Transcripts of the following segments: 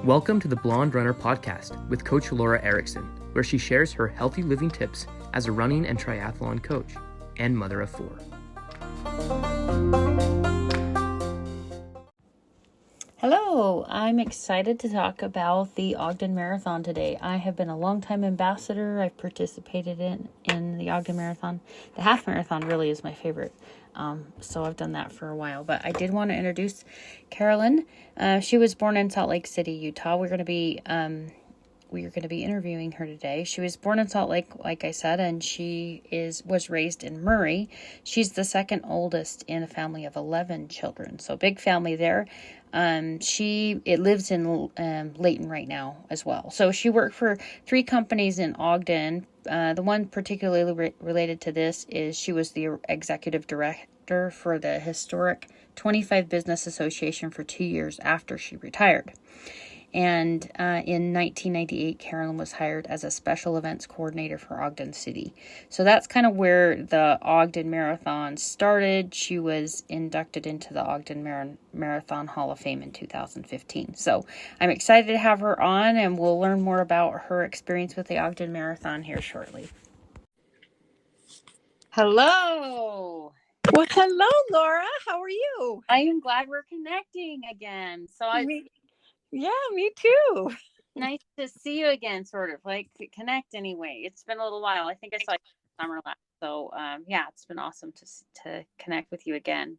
Welcome to the Blonde Runner podcast with Coach Laura Erickson, where she shares her healthy living tips as a running and triathlon coach and mother of 4. Hello, I'm excited to talk about the Ogden Marathon today. I have been a longtime ambassador. I've participated in the Ogden Marathon. The half marathon really is my favorite. So I've done that for a while, but I did want to introduce Carolyn. She was born in Salt Lake City, Utah. We're going to be interviewing her today. She was born in Salt Lake, like I said, and she was raised in Murray. She's the second oldest in a family of 11 children, so big family there. It lives in Layton right now as well. So she worked for 3 companies in Ogden. The one particularly related to this is she was the executive director for the historic 25 Business Association for 2 years after she retired. And in 1998, Carolyn was hired as a special events coordinator for Ogden City. So that's kind of where the Ogden Marathon started. She was inducted into the Ogden Marathon Hall of Fame in 2015. So I'm excited to have her on, and we'll learn more about her experience with the Ogden Marathon here shortly. Hello. Well, hello, Laura. How are you? I am glad we're connecting again. Me too. Nice to see you again, sort of like connect anyway. It's been a little while. I think I saw you summer last. So it's been awesome to connect with you again.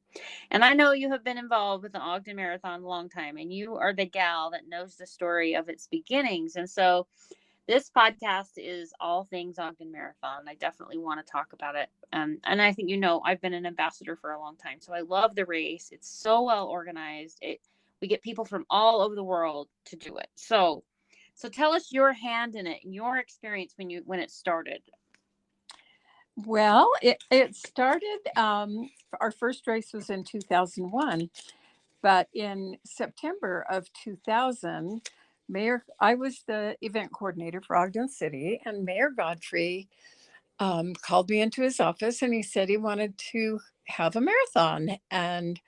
And I know you have been involved with the Ogden Marathon a long time, and you are the gal that knows the story of its beginnings. And so this podcast is all things Ogden Marathon. I definitely want to talk about it. And I think, I've been an ambassador for a long time. So I love the race. It's so well organized. We get people from all over the world to do it. So tell us your hand in it and your experience when it started. Well, it started, our first race was in 2001, but in September of 2000, I was the event coordinator for Ogden City, and Mayor Godfrey called me into his office, and he said he wanted to have a marathon. And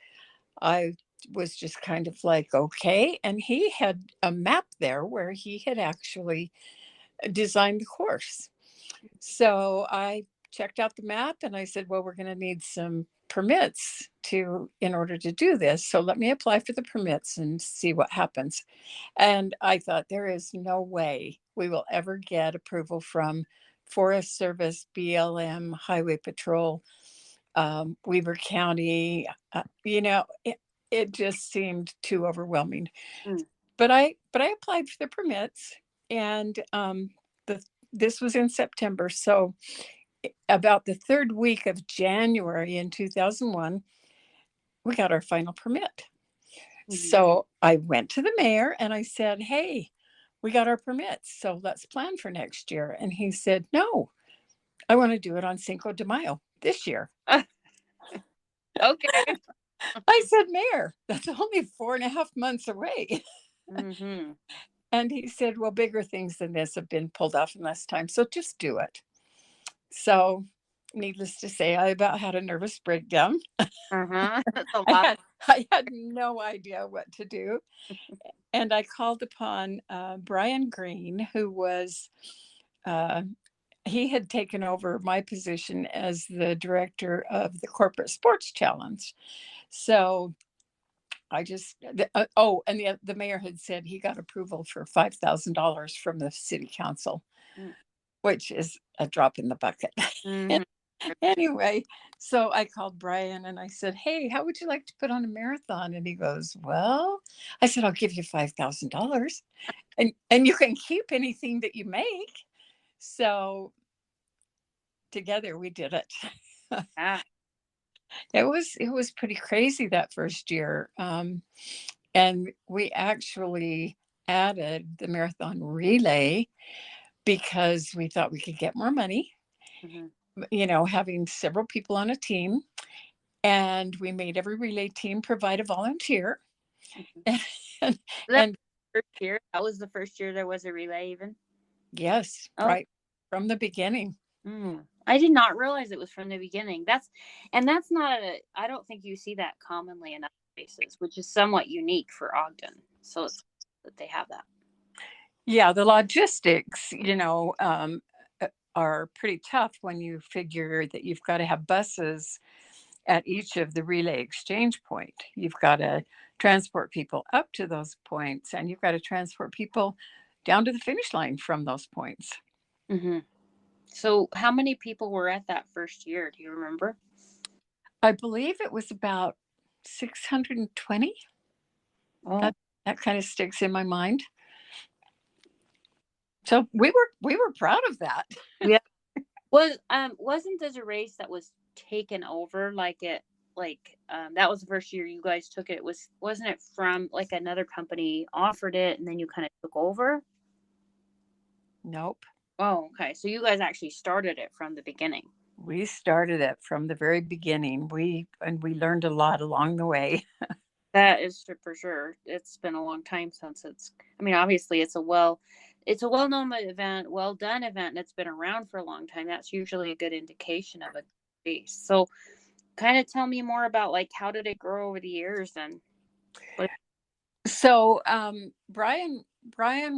I was just kind of like, okay. And he had a map there where he had actually designed the course. So I checked out the map and I said, well, we're going to need some permits in order to do this. So let me apply for the permits and see what happens. And I thought, there is no way we will ever get approval from Forest Service, BLM, Highway Patrol, Weber County. It just seemed too overwhelming. But I applied for the permits, and this was in September. So about the 3rd week of January in 2001, we got our final permit. So I went to the mayor and I said, hey, we got our permits, so let's plan for next year. And he said, no, I want to do it on Cinco de Mayo this year. Okay. I said, Mayor, that's only 4.5 months away. Mm-hmm. And he said, well, bigger things than this have been pulled off in less time, so just do it. So needless to say, I about had a nervous breakdown. That's a lot. I had no idea what to do. And I called upon Brian Green, who was, he had taken over my position as the director of the Corporate Sports Challenge. So I just, the mayor had said he got approval for $5,000 from the city council, which is a drop in the bucket. Mm-hmm. Anyway, so I called Brian and I said, hey, how would you like to put on a marathon? And he goes, well, I said, I'll give you $5,000 and you can keep anything that you make. So together we did it. It was pretty crazy that first year. And we actually added the marathon relay because we thought we could get more money, having several people on a team. And we made every relay team provide a volunteer. And first year, that was the first year there was a relay even? Yes, right from the beginning. I did not realize it was from the beginning. I don't think you see that commonly in other places, which is somewhat unique for Ogden. So that they have that. Yeah, the logistics, are pretty tough when you figure that you've got to have buses at each of the relay exchange point. You've got to transport people up to those points, and you've got to transport people down to the finish line from those points. Mm-hmm. So how many people were at that first year? Do you remember? I believe it was about 620. Oh, That kind of sticks in my mind. So we were proud of that. yeah. Wasn't this a race that was taken over that was the first year you guys took it? Wasn't it from like another company offered it and then you kind of took over? Nope. Oh, okay. So you guys actually started it from the beginning. We started it from the very beginning. We learned a lot along the way. That is for sure. It's been a long time since obviously it's a well-known event, well done event, and it's been around for a long time. That's usually a good indication of a race. So kind of tell me more about like how did it grow over the years and what. So Brian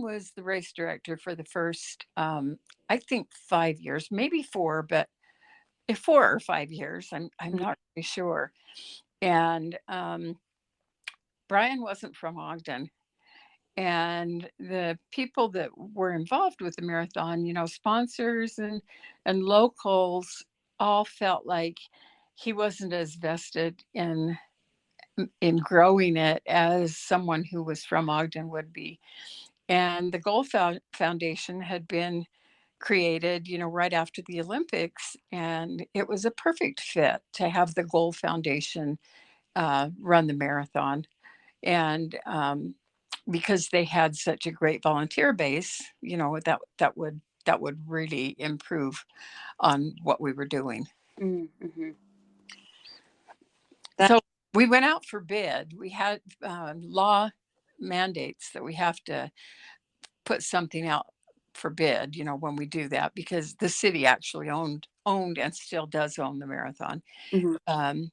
was the race director for the first I think 5 years, maybe four, but 4 or 5 years. I'm not really sure. And Brian wasn't from Ogden. And the people that were involved with the marathon, sponsors and locals, all felt like he wasn't as vested in growing it as someone who was from Ogden would be. And the Gold Foundation had been created, right after the Olympics, and it was a perfect fit to have the Gold Foundation run the marathon. And because they had such a great volunteer base, that would really improve on what we were doing. Mm-hmm. So we went out for bid. We had law mandates that we have to put something out for bid, when we do that, because the city actually owned and still does own the marathon. Mm-hmm.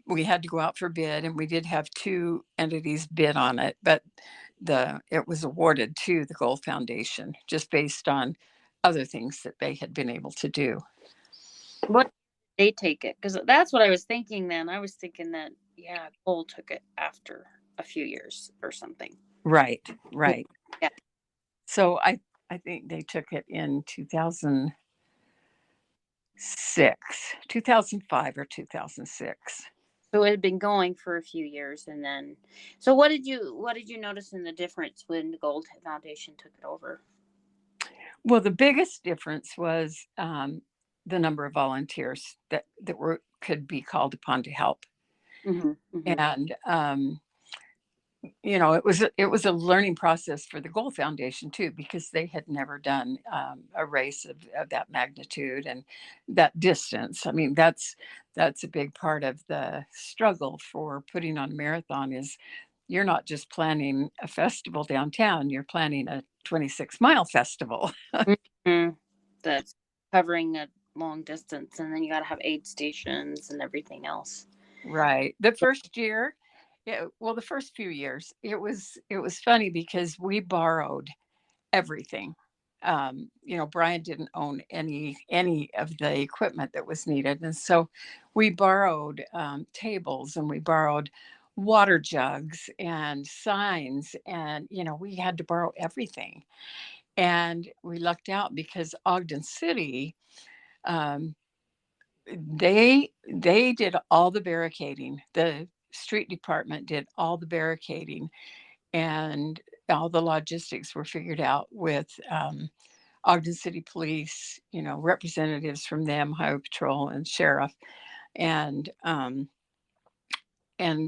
We had to go out for bid, and we did have two entities bid on it, but it was awarded to the Gold Foundation just based on other things that they had been able to do. What did they take it? Because that's what I was thinking then. I was thinking that, yeah, Cole took it after a few years or something. Right. Yeah. So I think they took it in 2005 or 2006. So it had been going for a few years, and then, so what did you notice in the difference when the Gold Foundation took it over? Well, the biggest difference was the number of volunteers that could be called upon to help. Mm-hmm. Mm-hmm. And it was a learning process for the Gold Foundation too, because they had never done a race of that magnitude and that distance. I mean, that's a big part of the struggle for putting on a marathon. Is you're not just planning a festival downtown, you're planning a 26-mile festival. Mm-hmm. That's covering a long distance, and then you got to have aid stations and everything else. Right. The first year, the first few years, it was funny because we borrowed everything. Brian didn't own any of the equipment that was needed, and so we borrowed tables, and we borrowed water jugs and signs, and we had to borrow everything. And we lucked out because Ogden City, um, they did all the barricading. The street department did all the barricading, and all the logistics were figured out with Ogden City Police, representatives from them, Highway Patrol, and Sheriff, and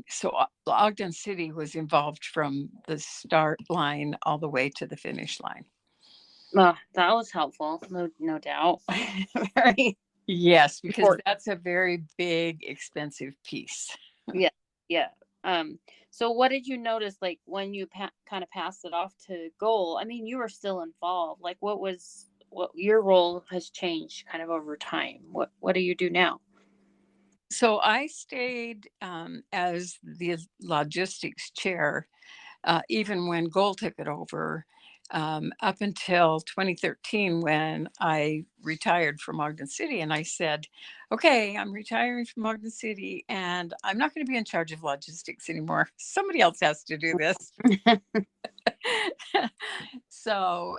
so Ogden City was involved from the start line all the way to the finish line. That was helpful, no doubt. Very. Yes, because that's a very big, expensive piece. Yeah. So what did you notice, like, when you kind of passed it off to Goal? I mean, you were still involved. Like, what your role has changed kind of over time? What do you do now? So I stayed as the logistics chair even when Gold took it over, up until 2013 when I retired from Ogden City. And I said, okay, I'm retiring from Ogden City and I'm not going to be in charge of logistics anymore. Somebody else has to do this. so,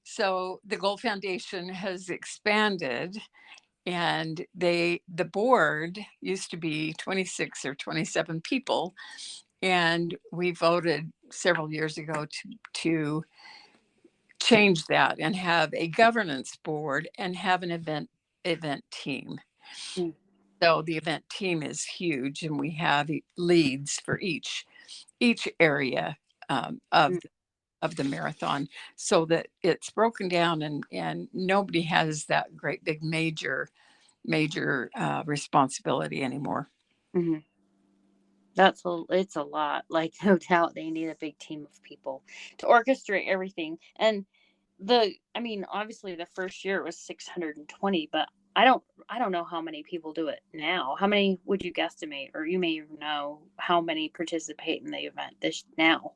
so the Gold Foundation has expanded, and the board used to be 26 or 27 people, and we voted several years ago to change that and have a governance board and have an event team. Mm. So the event team is huge, and we have leads for each area Mm. of the marathon, so that it's broken down, and nobody has that great big major responsibility anymore. Mm-hmm. It's a lot. Like, no doubt they need a big team of people to orchestrate everything. And I mean, obviously the first year it was 620, but I don't know how many people do it now. How many would you guesstimate, or you may even know how many participate in the event this now?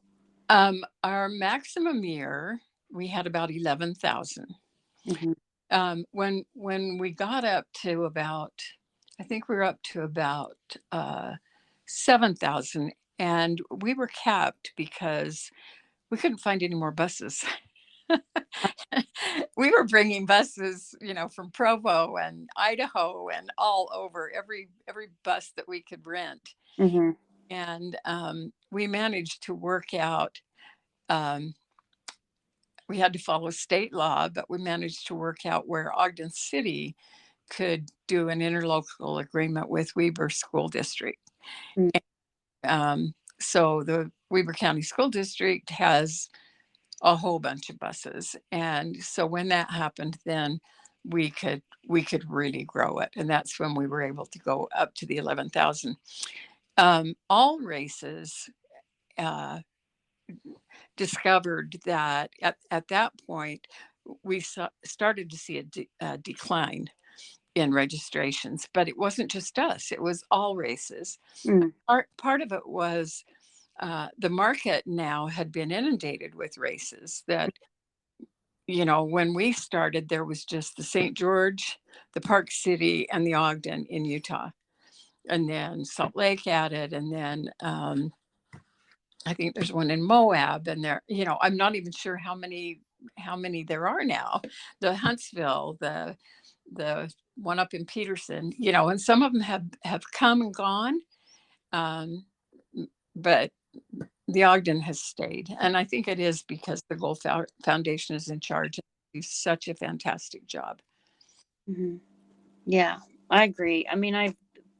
Our maximum year, we had about 11,000. Mm-hmm. When we got up to about, I think we were up to about 7,000, and we were capped because we couldn't find any more buses. We were bringing buses, from Provo and Idaho and all over, every bus that we could rent. Mm-hmm. And we managed to work out. Um, we had to follow state law, but we managed to work out where Ogden City could do an interlocal agreement with Weber School District. Mm. So the Weber County School District has a whole bunch of buses, and so when that happened, then we could really grow it, and that's when we were able to go up to the 11,000. All races uh, discovered that at that point we started to see a decline in registrations, but it wasn't just us, it was all races. Mm. Part of it was the market now had been inundated with races that, when we started, there was just the St. George, the Park City, and the Ogden in Utah. And then Salt Lake added, and then I think there's one in Moab, and there, I'm not even sure how many there are now. The Huntsville, the one up in Peterson, and some of them have come and gone, um, but the Ogden has stayed, and I think it is because the Gold Foundation is in charge and do such a fantastic job. Mm-hmm. Yeah, I agree. I mean, I've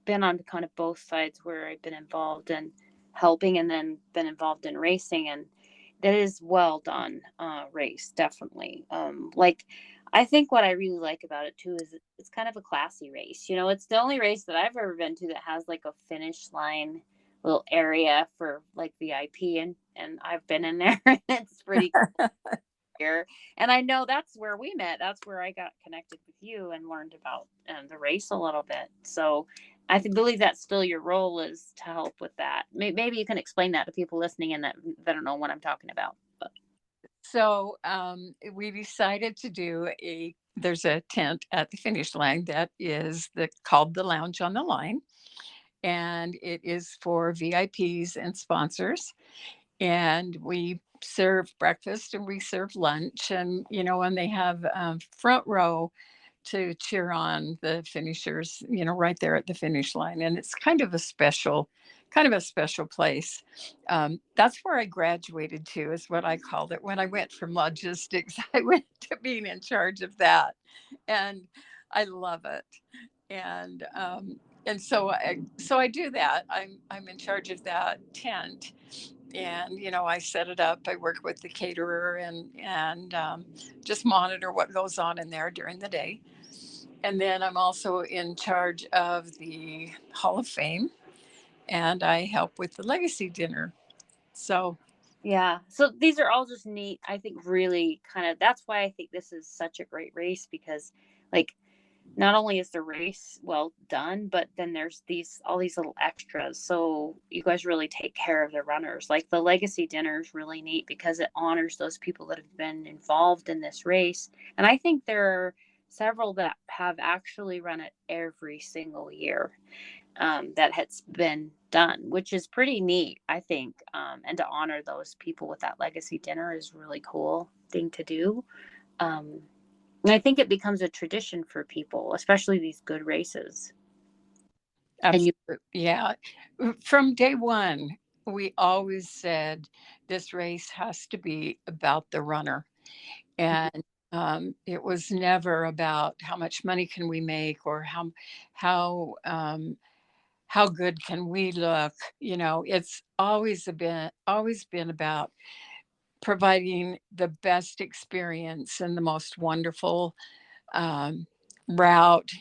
been on kind of both sides where I've been involved in helping and then been involved in racing, and that is well done race, definitely. Like, I think what I really like about it too is it's kind of a classy race. It's the only race that I've ever been to that has like a finish line little area for like VIP, and I've been in there. It's pretty here. And I know that's where we met. That's where I got connected with you and learned about the race a little bit. So believe that's still your role, is to help with that. Maybe you can explain that to people listening and that don't know what I'm talking about. But. So we decided to there's a tent at the finish line that is called the Lounge on the Line. And it is for VIPs and sponsors. And we serve breakfast and we serve lunch, and they have front row to cheer on the finishers, right there at the finish line. And it's kind of a special place. That's where I graduated to, is what I called it. When I went from logistics, I went to being in charge of that. And I love it. And so I do that. I'm in charge of that tent, and I set it up. I work with the caterer and just monitor what goes on in there during the day. And then I'm also in charge of the Hall of Fame, and I help with the legacy dinner. So Yeah. So these are all just neat. I think really kind of that's why I think this is such a great race, because like not only is the race well done, but then there's all these little extras. So you guys really take care of the runners. Like the legacy dinner is really neat because it honors those people that have been involved in this race. And I think there are several that have actually run it every single year, that has been done, which is pretty neat, I think. And to honor those people with that legacy dinner is really cool thing to do. Um, and I think it becomes a tradition for people, especially these good races. And you, Absolutely. Yeah. From day one, we always said this race has to be about the runner. And it was never about how much money can we make or how how good can we look. It's always been about providing the best experience and the most wonderful um, route,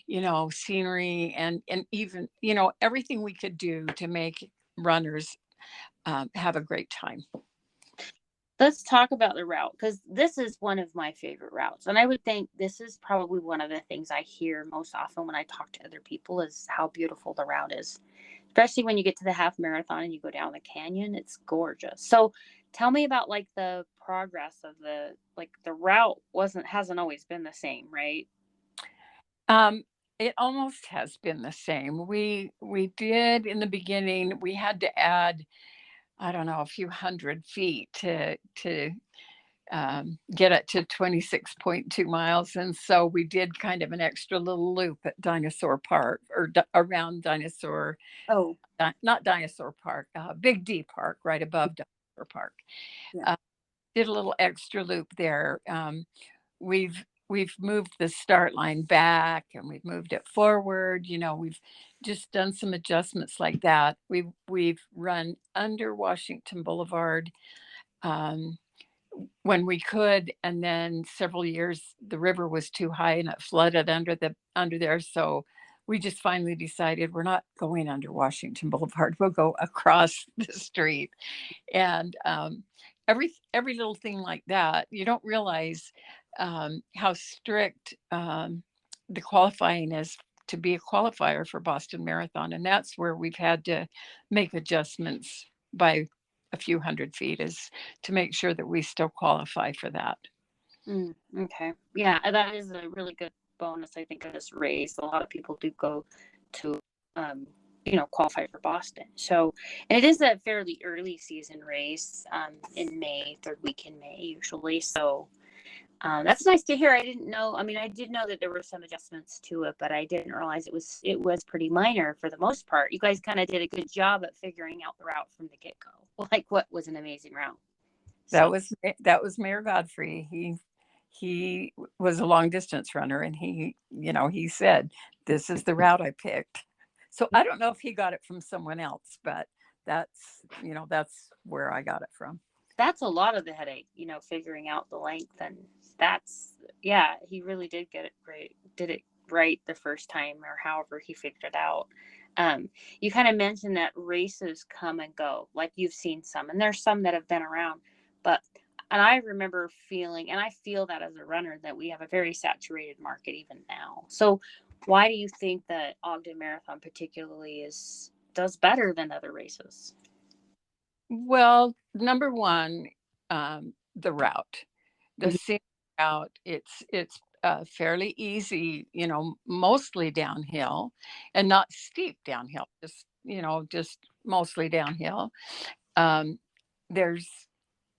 scenery, and even everything we could do to make runners have a great time. let's talk about the route, because this is one of my favorite routes. And I would think this is probably one of the things I hear most often when I talk to other people is how beautiful the route is, especially when you get to the half marathon and you go down the canyon. It's gorgeous. So tell me about like the progress of the route hasn't always been the same, right? Um, it almost has been the same. We did in the beginning. We had to add, I don't know, a few 100 feet to get it to 26.2 miles. And so we did kind of an extra little loop at Dinosaur Park or around Dinosaur, Oh, not Dinosaur Park, Big D Park, right above Dinosaur Park. yeah. Uh, did a little extra loop there. We've moved the start line back and we've moved it forward. We've just done some adjustments like that. We've run under Washington Boulevard um, when we could, and then several years the river was too high and it flooded under there. So we just finally decided we're not going under Washington Boulevard. We'll go across the street. And every little thing like that, you don't realize how strict the qualifying is to be a qualifier for Boston Marathon, and that's where we've had to make adjustments by a few 100 feet, is to make sure that we still qualify for that. Okay. Yeah, that is a really good bonus, I think, of this race. A lot of people do go to, um, qualify for Boston. So, and it is a fairly early season race, in May, third week in May, usually. So, that's nice to hear. I didn't know. I mean, I did know that there were some adjustments to it, but I didn't realize it was pretty minor for the most part. You guys kind of did a good job at figuring out the route from the get go. Like, what was an amazing route? That So was Mayor Godfrey. He was a long distance runner, and he said, "This is the route I picked." So I don't know if he got it from someone else, but that's where I got it from. that's a lot of the headache, figuring out the length. And that's, yeah, he really did get it right, did it right the first time, or however he figured it out. You kind of mentioned that races come and go, like you've seen some, and there's some that have been around, but, and I remember feeling, and I feel that as a runner, that we have a very saturated market even now. So why do you think that Ogden Marathon particularly does better than other races? Well, number one, the route, the Mhm. scenic route. It's fairly easy, mostly downhill, and not steep downhill. Just mostly downhill. Um, there's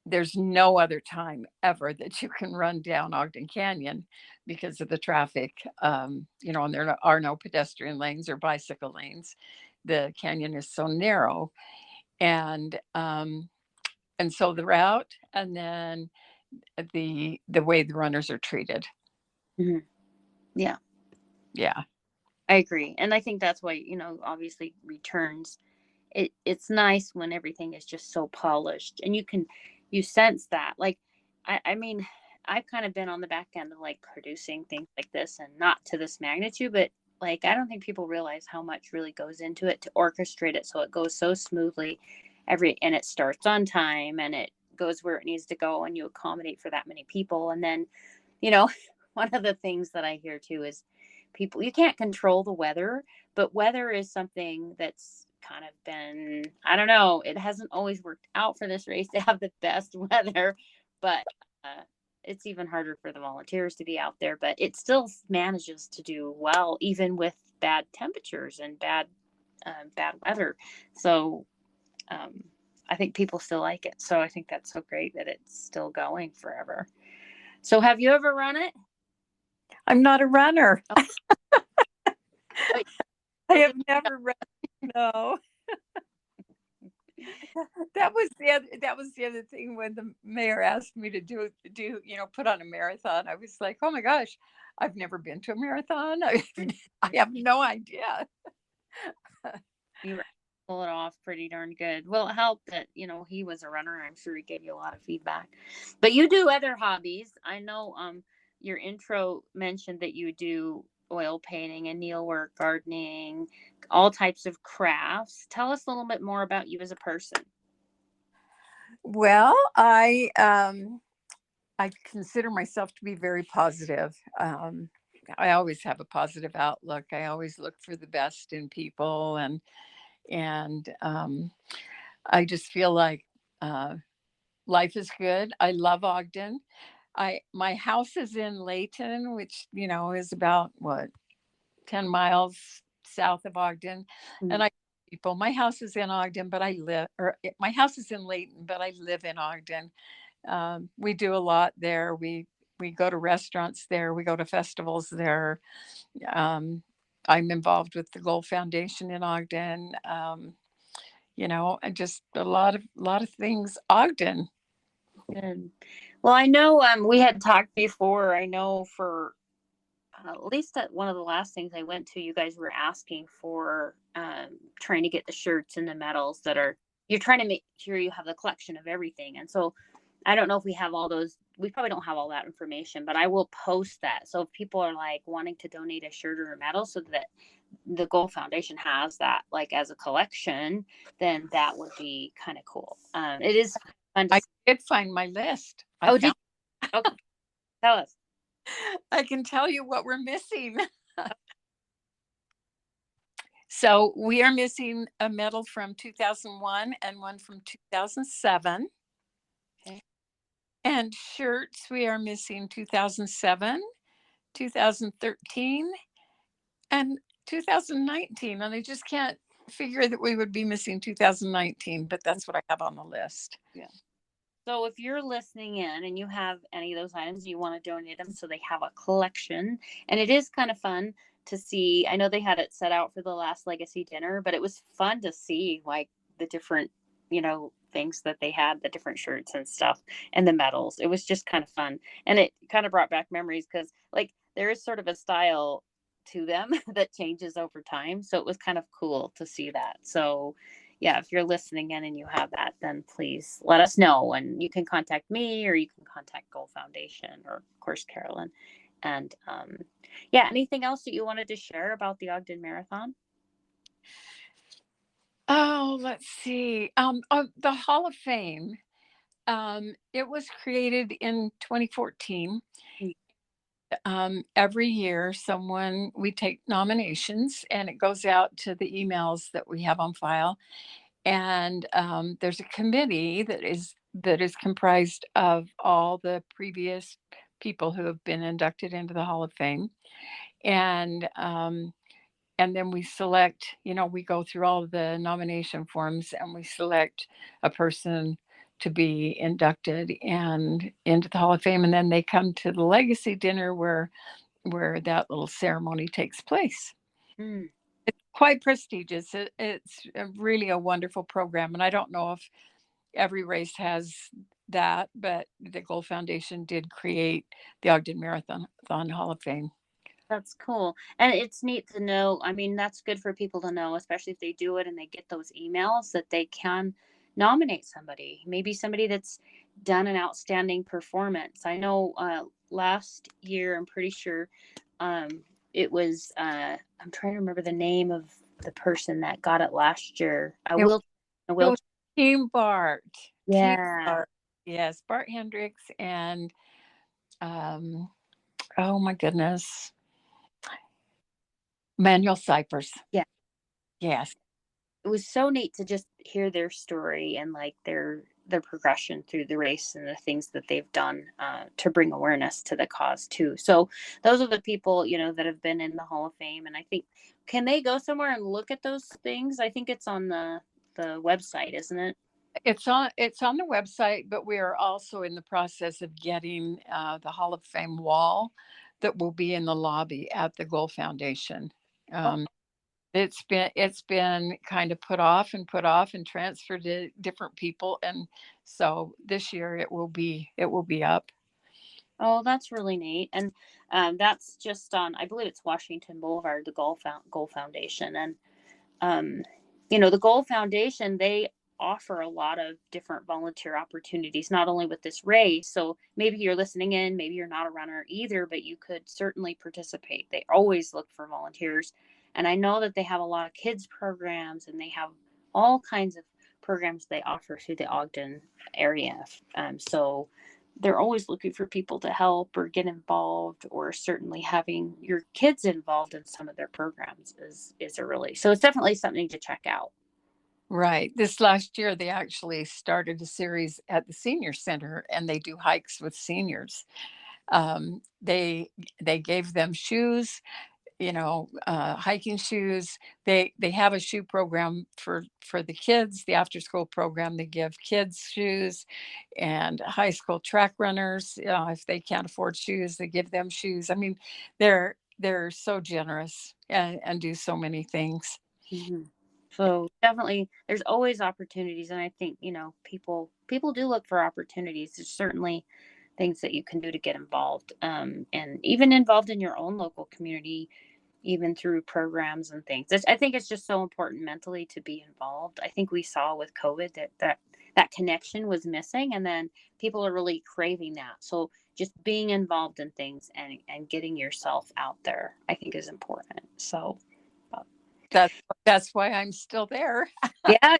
there's no other time ever that you can run down Ogden Canyon because of the traffic. And there are no pedestrian lanes or bicycle lanes. The canyon is so narrow, and so the route, and then the way the runners are treated. Mhm. Yeah. Yeah, I agree. And I think that's why, obviously returns. It's nice when everything is just so polished and you sense that. Like I mean, I've kind of been on the back end of like producing things like this, and not to this magnitude, but like I don't think people realize how much really goes into it to orchestrate it so it goes so smoothly and it starts on time and it goes where it needs to go, and you accommodate for that many people. And then, you know, one of the things that I hear too is people, you can't control the weather, but weather is something that's kind of been, I don't know, it hasn't always worked out for this race to have the best weather, but it's even harder for the volunteers to be out there, but it still manages to do well, even with bad temperatures and bad weather. So I think people still like it. So I think that's so great that it's still going forever. So have you ever run it? I'm not a runner. Oh. I have never run. No. That was the other thing when the mayor asked me to do put on a marathon. I was like, oh my gosh, I've never been to a marathon. I have no idea. You pull it off pretty darn good. Well, it helped that he was a runner. I'm sure he gave you a lot of feedback. But you do other hobbies. I know your intro mentioned that you do oil painting and needlework, gardening, all types of crafts. Tell us a little bit more about you as a person. Well, I consider myself to be very positive. I always have a positive outlook. I always look for the best in people, and I just feel like life is good. I love Ogden. My house is in Layton, which is about 10 miles south of Ogden, and my house is in Ogden, but my house is in Layton, but I live in Ogden. We do a lot there. We go to restaurants there. We go to festivals there. I'm involved with the Gold Foundation in Ogden. And just a lot of things. Ogden. Good. Well, I know we had talked before. I know for at least at one of the last things I went to, you guys were asking for trying to get the shirts and the medals you're trying to make sure you have the collection of everything. And so I don't know if we have all those. We probably don't have all that information, but I will post that. So if people are like wanting to donate a shirt or a medal so that the Gold Foundation has that like as a collection, then that would be kind of cool. It is fun to I did find my list. okay. Tell us. I can tell you what we're missing. So we are missing a medal from 2001 and one from 2007. Okay. And shirts, we are missing 2007, 2013, and 2019. And I just can't figure that we would be missing 2019, but that's what I have on the list. Yeah. So if you're listening in and you have any of those items, you want to donate them so they have a collection. And it is kind of fun to see. I know they had it set out for the last legacy dinner, but it was fun to see like the different, things that they had, the different shirts and stuff and the medals. It was just kind of fun. And it kind of brought back memories because like there is sort of a style to them that changes over time. So it was kind of cool to see that. So yeah, if you're listening in and you have that, then please let us know. And you can contact me or you can contact Gold Foundation or, of course, Carolyn. And anything else that you wanted to share about the Ogden Marathon? Oh, let's see. The Hall of Fame. It was created in 2014. Every year, we take nominations and it goes out to the emails that we have on file. And there's a committee that is comprised of all the previous people who have been inducted into the Hall of Fame. And then we select, we go through all of the nomination forms and we select a person to be inducted and into the Hall of Fame. And then they come to the legacy dinner where that little ceremony takes place. Mm. It's quite prestigious. It's really a wonderful program. And I don't know if every race has that, but the Gold Foundation did create the Ogden Marathon Hall of Fame. That's cool. And it's neat to know. I mean, that's good for people to know, especially if they do it and they get those emails that they can nominate somebody, maybe somebody that's done an outstanding performance. I know last year, I'm pretty sure it was, I'm trying to remember the name of the person that got it last year. Team Bart. Yeah. Team Bart. Yes, Bart Hendricks and oh my goodness. Manuel Cypress. Yeah. Yes. It was so neat to just hear their story and like their progression through the race and the things that they've done to bring awareness to the cause too. So those are the people, you know, that have been in the Hall of Fame. And I think, can they go somewhere and look at those things? I think it's on the website, isn't it? It's on the website, but we are also in the process of getting the Hall of Fame wall that will be in the lobby at the Gold Foundation. Oh, Um, it's been kind of put off and transferred to different people, and so this year it will be up. oh, that's really neat. And that's just on, I believe it's Washington Boulevard, the Gold Foundation. And you know, the Gold Foundation, they offer a lot of different volunteer opportunities, not only with this race. So maybe you're listening in, maybe you're not a runner either, but you could certainly participate. They always look for volunteers. And I know that they have a lot of kids programs and they have all kinds of programs they offer through the Ogden area. So they're always looking for people to help or get involved, or certainly having your kids involved in some of their programs is a really, so it's definitely something to check out. Right. This last year, they actually started a series at the senior center, and they do hikes with seniors. They gave them shoes, hiking shoes. They have a shoe program for the kids. The after school program, they give kids shoes, and high school track runners, if they can't afford shoes, they give them shoes. I mean, they're so generous and do so many things. Hmm. So definitely there's always opportunities. And I think, you know, people do look for opportunities. There's certainly things that you can do to get involved, and even involved in your own local community, even through programs and things. I think it's just so important mentally to be involved. I think we saw with COVID that connection was missing, and then people are really craving that. So just being involved in things and getting yourself out there, I think, is important. So That's that's why I'm still there. yeah,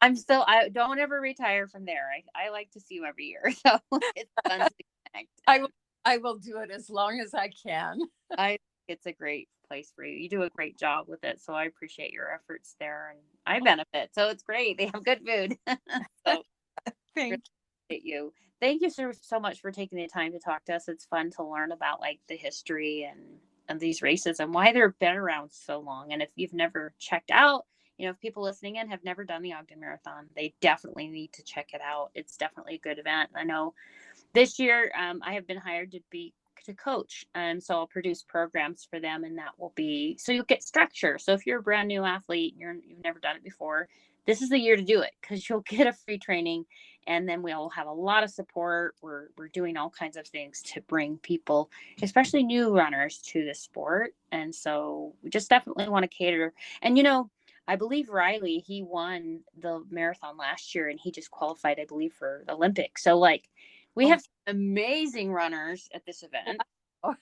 I don't ever retire from there. I like to see you every year, so it's fun to connect. I will do it as long as I can. I think it's a great place for you. You do a great job with it, so I appreciate your efforts there, and I benefit. So it's great. They have good food. So really Thank appreciate you. Thank you so much for taking the time to talk to us. It's fun to learn about like the history and these races and why they've been around so long. And if you've never checked out, you know, if people listening in have never done the Ogden Marathon, they definitely need to check it out. It's definitely a good event. I know this year I have been hired to coach, and so I'll produce programs for them, and that will be, so you'll get structure. So if you're a brand new athlete, you've never done it before, this is the year to do it, because you'll get a free training, and then we'll have a lot of support. We're doing all kinds of things to bring people, especially new runners, to the sport. And so we just definitely want to cater. And you know, I believe Riley, he won the marathon last year, and he just qualified, I believe, for the Olympics. So like, we you. have amazing runners at this event. Oh,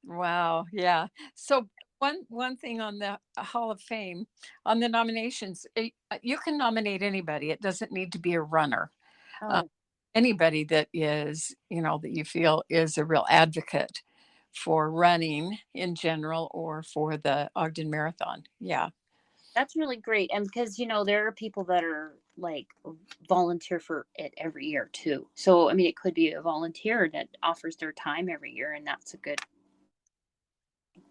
wow. Yeah. So one thing on the Hall of Fame, on the nominations, you can nominate anybody. It doesn't need to be a runner. Uh, Oh, Anybody that is, that you feel is a real advocate for running in general or for the Ogden Marathon. Yeah. that's really great. And because, you know, there are people that are like volunteer for it every year too. So, I mean, it could be a volunteer that offers their time every year, and that's a good,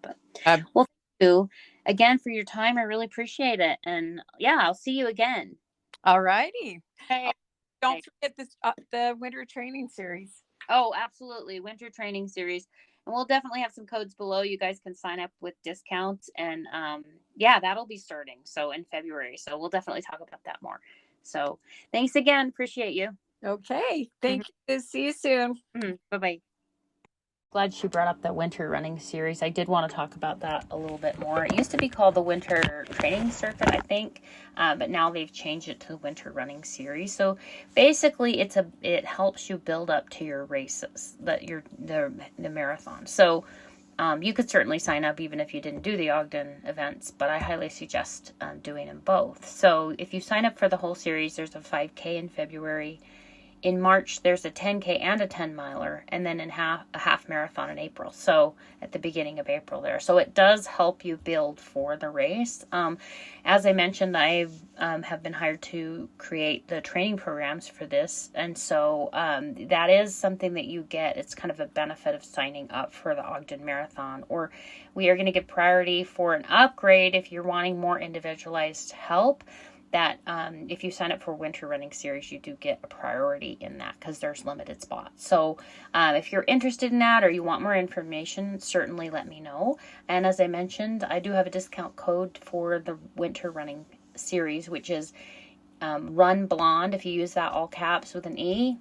but Uh, well, thank you again for your time. I really appreciate it. And yeah, I'll see you again. all righty. Okay. Don't forget this the winter training series. Oh, absolutely. Winter training series. And we'll definitely have some codes below. You guys can sign up with discounts. And yeah, that'll be starting. So in February. So we'll definitely talk about that more. So thanks again. Appreciate you. Okay. Thank you. See you soon. Bye bye. Glad she brought up the winter running series. I did want to talk about that a little bit more. It used to be called the winter training circuit, I think, but now they've changed it to the winter running series. So basically, it helps you build up to your races, the marathon. So you could certainly sign up even if you didn't do the Ogden events, but I highly suggest doing them both. So if you sign up for the whole series, there's a 5K in February, in March, there's a 10K and a 10 miler, and then a half marathon in April. So at the beginning of April there. So it does help you build for the race. As I mentioned, I have been hired to create the training programs for this. And so that is something that you get. It's kind of a benefit of signing up for the Ogden Marathon. Or we are going to give priority for an upgrade if you're wanting more individualized help. That if you sign up for Winter Running Series, you do get a priority in that because there's limited spots. So if you're interested in that or you want more information, certainly let me know. And as I mentioned, I do have a discount code for the Winter Running Series, which is Run Blonde. If you use that all caps with an E,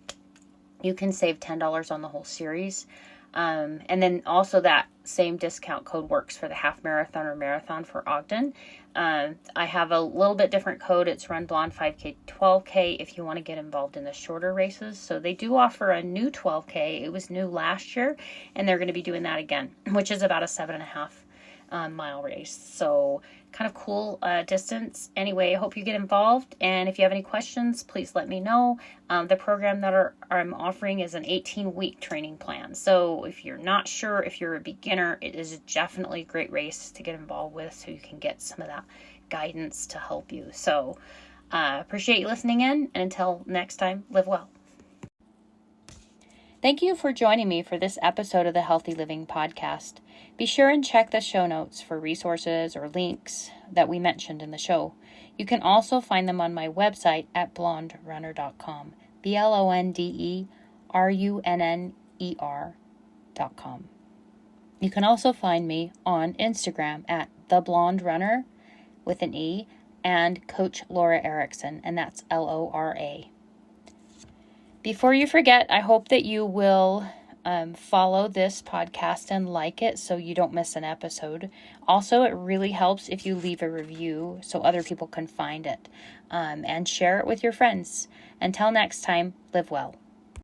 you can save $10 on the whole series. And then also that same discount code works for the half marathon or marathon for Ogden. I have a little bit different code. It's Run Blonde 5K, 12K if you want to get involved in the shorter races. So they do offer a new 12K. It was new last year, and they're going to be doing that again, which is about a 7.5 mile race. So kind of cool distance. Anyway, I hope you get involved. And if you have any questions, please let me know. The program that I'm offering is an 18-week training plan. So if you're not sure, if you're a beginner, it is definitely a great race to get involved with so you can get some of that guidance to help you. So appreciate you listening in. And until next time, live well. Thank you for joining me for this episode of the Healthy Living Podcast. Be sure and check the show notes for resources or links that we mentioned in the show. You can also find them on my website at blonderunner.com. BLONDERUNNER.com. You can also find me on Instagram at The Blonde Runner with an E and Coach Laura Erickson, and that's LORA. Before you forget, I hope that you will follow this podcast and like it so you don't miss an episode. Also, it really helps if you leave a review so other people can find it, and share it with your friends. Until next time, live well.